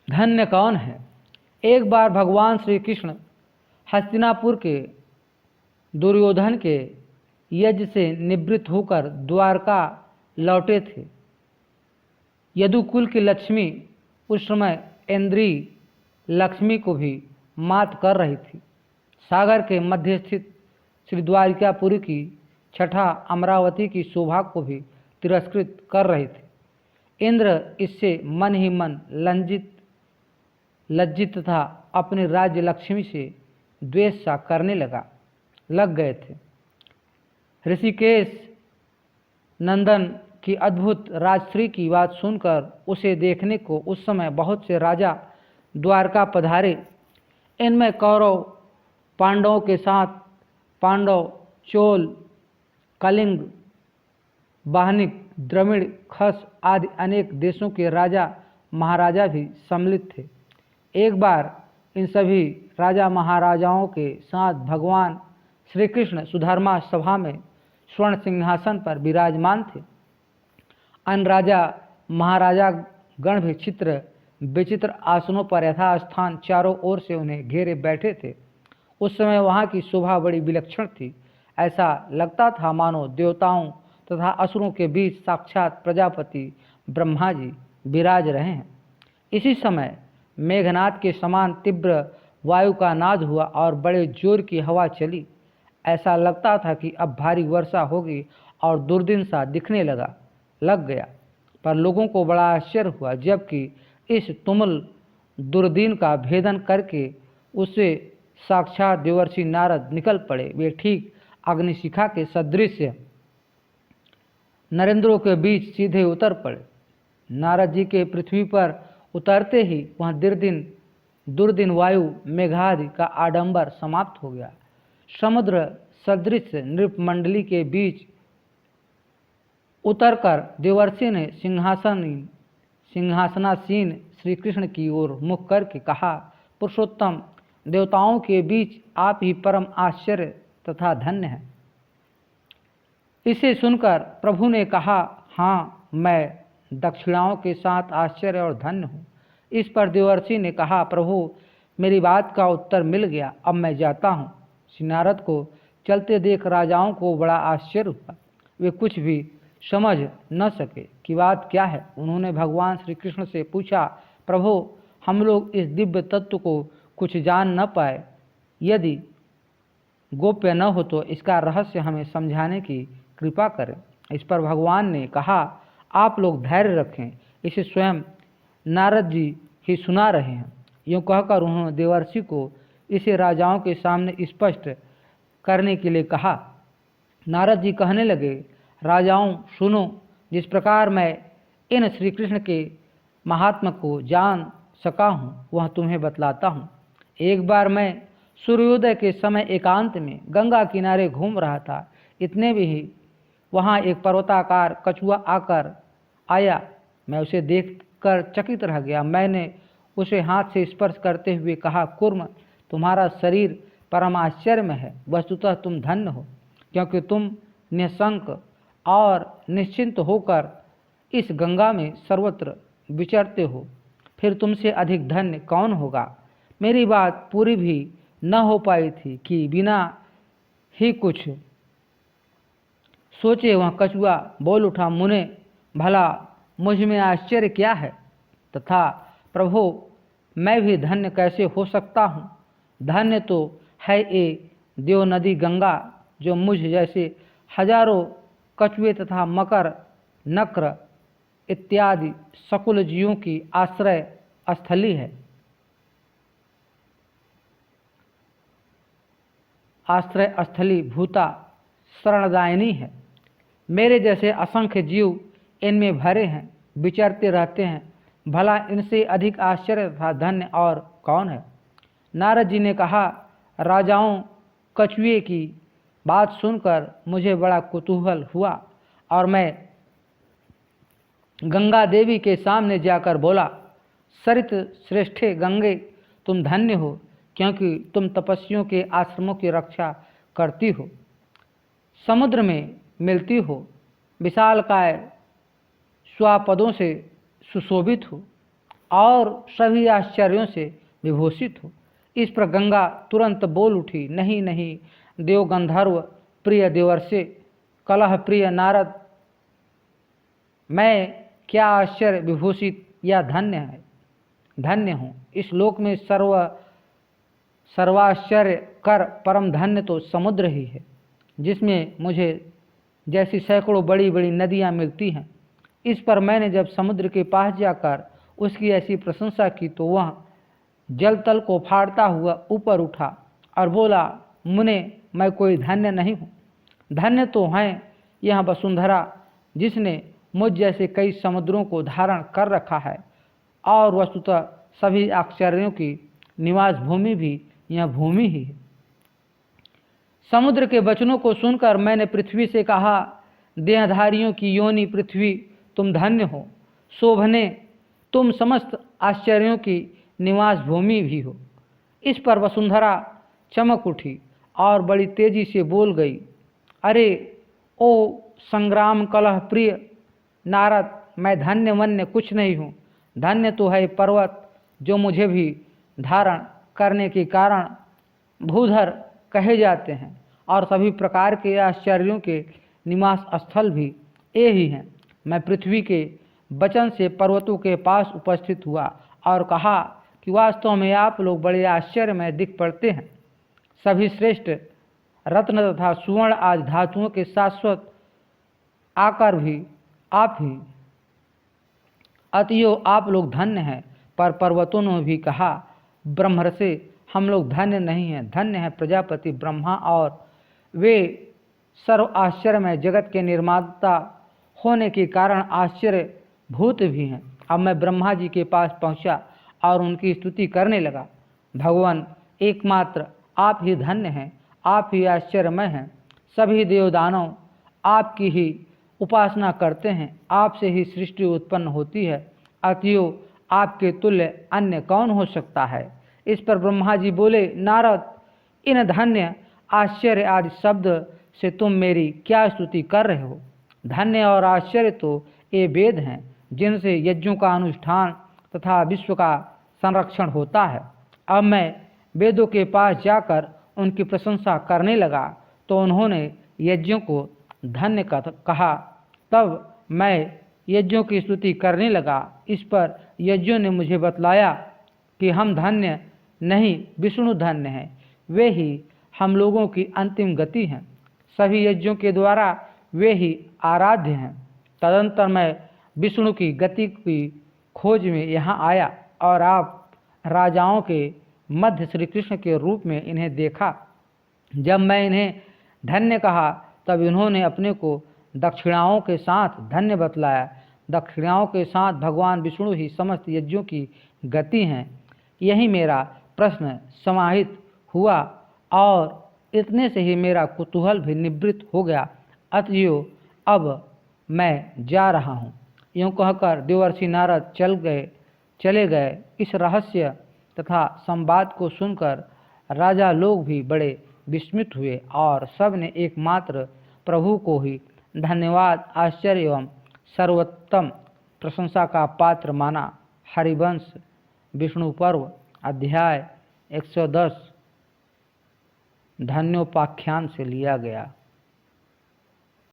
धन्य कौन है। एक बार भगवान श्री कृष्ण हस्तिनापुर के दुर्योधन के यज्ञ से निवृत्त होकर द्वारका लौटे थे। यदुकुल की लक्ष्मी उस समय इंद्री लक्ष्मी को भी मात कर रही थी। सागर के मध्य स्थित श्री द्वारिकापुरी की छठा अमरावती की शोभा को भी तिरस्कृत कर रहे थे। इंद्र इससे मन ही मन लज्जित तथा अपने राज्य लक्ष्मी से द्वेष सा करने लग गए थे। ऋषिकेश नंदन की अद्भुत राजश्री की बात सुनकर उसे देखने को उस समय बहुत से राजा द्वारका पधारे। इनमें कौरव पांडवों के साथ पांडव, चोल, कलिंग, बाहनिक, द्रविड़, खस आदि अनेक देशों के राजा महाराजा भी सम्मिलित थे। एक बार इन सभी राजा महाराजाओं के साथ भगवान श्री कृष्ण सुधर्मा सभा में स्वर्ण सिंहासन पर विराजमान थे। अन्य राजा महाराजा गण भी चित्र विचित्र आसनों पर यथास्थान चारों ओर से उन्हें घेरे बैठे थे। उस समय वहाँ की शोभा बड़ी विलक्षण थी। ऐसा लगता था मानो देवताओं तथा असुरों के बीच साक्षात प्रजापति ब्रह्मा जी विराज रहे हैं। इसी समय मेघनाद के समान तीव्र वायु का नाद हुआ और बड़े जोर की हवा चली। ऐसा लगता था कि अब भारी वर्षा होगी और दुर्दिन सा दिखने लग गया। पर लोगों को बड़ा आश्चर्य हुआ, जबकि इस तुमुल दुर्दिन का भेदन करके उससे साक्षात देवर्षि नारद निकल पड़े। वे ठीक अग्निशिखा के सदृश नरेंद्रों के बीच सीधे उतर पड़े। नारद जी के पृथ्वी पर उतरते ही वह दुर्दिन वायु मेघादि का आडंबर समाप्त हो गया। समुद्र सदृश नृपमंडली के बीच उतरकर देवर्षि ने सिंहासनासीन श्री कृष्ण की ओर मुख करके कहा, पुरुषोत्तम, देवताओं के बीच आप ही परम आश्चर्य तथा धन्य हैं। इसे सुनकर प्रभु ने कहा, हाँ, मैं दक्षिणाओं के साथ आश्चर्य और धन्य हूँ। इस पर देवर्षि ने कहा, प्रभु, मेरी बात का उत्तर मिल गया, अब मैं जाता हूँ। श्री नारद को चलते देख राजाओं को बड़ा आश्चर्य हुआ। वे कुछ भी समझ न सके कि बात क्या है। उन्होंने भगवान श्री कृष्ण से पूछा, प्रभु, हम लोग इस दिव्य तत्व को कुछ जान न पाए, यदि गोप्य न हो तो इसका रहस्य हमें समझाने की कृपा करें। इस पर भगवान ने कहा, आप लोग धैर्य रखें, इसे स्वयं नारद जी ही सुना रहे हैं। यूँ कहकर उन्होंने देवर्षि को इसे राजाओं के सामने स्पष्ट करने के लिए कहा। नारद जी कहने लगे, राजाओं सुनो, जिस प्रकार मैं इन श्री कृष्ण के महात्मा को जान सका हूँ वह तुम्हें बतलाता हूँ। एक बार मैं सूर्योदय के समय एकांत में गंगा किनारे घूम रहा था। इतने भी ही वहाँ एक पर्वताकार कछुआ आकर आया। मैं उसे देखकर चकित रह गया। मैंने उसे हाथ से स्पर्श करते हुए कहा, कुर्म, तुम्हारा शरीर परम आश्चर्य में है। वस्तुतः तुम धन्य हो, क्योंकि तुम निःशंक और निश्चिंत होकर इस गंगा में सर्वत्र विचरते हो। फिर तुमसे अधिक धन्य कौन होगा। मेरी बात पूरी भी न हो पाई थी कि बिना ही कुछ सोचे वह कछुआ बोल उठा, मुने, भला मुझ में आश्चर्य क्या है, तथा प्रभु मैं भी धन्य कैसे हो सकता हूँ। धन्य तो है ये देव नदी गंगा, जो मुझ जैसे हजारों कछुए तथा मकर, नक्र इत्यादि सकुल जीवों की आश्रय स्थली है। आश्रय स्थली भूता शरणदायिनी है। मेरे जैसे असंख्य जीव इनमें भरे हैं, विचरते रहते हैं। भला इनसे अधिक आश्चर्य तथा धन्य और कौन है। नारद जी ने कहा, राजाओं, कछुए की बात सुनकर मुझे बड़ा कुतूहल हुआ और मैं गंगा देवी के सामने जाकर बोला, सरित श्रेष्ठे गंगे, तुम धन्य हो, क्योंकि तुम तपस्वियों के आश्रमों की रक्षा करती हो, समुद्र में मिलती हो, विशालकाय स्वापदों से सुशोभित हो और सभी आश्चर्यों से विभूषित हो। इस पर गंगा तुरंत बोल उठी, नहीं नहीं देव गंधर्व प्रिय देवर्षि, कलह प्रिय नारद, मैं क्या आश्चर्य विभूषित या धन्य हूँ। इस लोक में सर्वाश्चर्य कर परम धन्य तो समुद्र ही है, जिसमें मुझे जैसी सैकड़ों बड़ी बड़ी नदियाँ मिलती हैं। इस पर मैंने जब समुद्र के पास जाकर उसकी ऐसी प्रशंसा की तो वह जल तल को फाड़ता हुआ ऊपर उठा और बोला, मुने मैं कोई धन्य नहीं हूँ। धन्य तो हैं यह वसुंधरा, जिसने मुझ जैसे कई समुद्रों को धारण कर रखा है, और वस्तुतः सभी आश्चर्यों की निवास भूमि भी यह भूमि ही है। समुद्र के वचनों को सुनकर मैंने पृथ्वी से कहा, देहधारियों की योनि पृथ्वी तुम धन्य हो, शोभने तुम समस्त आश्चर्यों की निवास भूमि भी हो। इस पर वसुंधरा चमक उठी और बड़ी तेजी से बोल गई, अरे ओ संग्राम कलह प्रिय नारद, मैं धन्य वन्य कुछ नहीं हूँ। धन्य तो है पर्वत जो मुझे भी धारण करने के कारण भूधर कहे जाते हैं, और सभी प्रकार के आश्चर्यों के निवास स्थल भी ये ही हैं। मैं पृथ्वी के वचन से पर्वतों के पास उपस्थित हुआ और कहा कि वास्तव में आप लोग बड़े आश्चर्यमय दिख पड़ते हैं। सभी श्रेष्ठ रत्न तथा सुवर्ण आज धातुओं के शाश्वत आकर भी आप ही अतियो आप लोग धन्य हैं। पर पर्वतों ने भी कहा, ब्रह्मर्षि हम लोग धन्य नहीं हैं, धन्य है प्रजापति ब्रह्मा, और वे सर्व आश्चर्यमय जगत के निर्माता होने के कारण आश्चर्य भूत भी हैं। अब मैं ब्रह्मा जी के पास पहुंचा और उनकी स्तुति करने लगा। भगवान एकमात्र आप ही धन्य हैं, आप ही आश्चर्यमय हैं। सभी देवदानव आपकी ही उपासना करते हैं, आपसे ही सृष्टि उत्पन्न होती है, अतएव आपके तुल्य अन्य कौन हो सकता है। इस पर ब्रह्मा जी बोले, नारद, इन धन्य आश्चर्य आदि शब्द से तुम मेरी क्या स्तुति कर रहे हो। धन्य और आश्चर्य तो ये वेद हैं, जिनसे यज्ञों का अनुष्ठान तथा विश्व का संरक्षण होता है। अब मैं वेदों के पास जाकर उनकी प्रशंसा करने लगा तो उन्होंने यज्ञों को धन्य कहा। तब मैं यज्ञों की स्तुति करने लगा। इस पर यज्ञों ने मुझे बतलाया कि हम धन्य नहीं, विष्णु धन्य हैं, वे ही हम लोगों की अंतिम गति हैं। सभी यज्ञों के द्वारा वे ही आराध्य हैं। तदंतर मैं विष्णु की गति की खोज में यहाँ आया और आप राजाओं के मध्य श्री कृष्ण के रूप में इन्हें देखा। जब मैं इन्हें धन्य कहा तब इन्होंने अपने को दक्षिणाओं के साथ धन्य बतलाया। दक्षिणाओं के साथ भगवान विष्णु ही समस्त यज्ञों की गति हैं। यही मेरा प्रश्न समाहित हुआ और इतने से ही मेरा कुतूहल भी निवृत्त हो गया। अतएव अब मैं जा रहा हूँ। यूँ कहकर देवर्षि नारद चले गए। इस रहस्य तथा संवाद को सुनकर राजा लोग भी बड़े विस्मित हुए और सब ने एकमात्र प्रभु को ही धन्यवाद, आश्चर्य एवं सर्वोत्तम प्रशंसा का पात्र माना। हरिवंश विष्णु पर्व अध्याय 110 धन्योपाख्यान से लिया गया।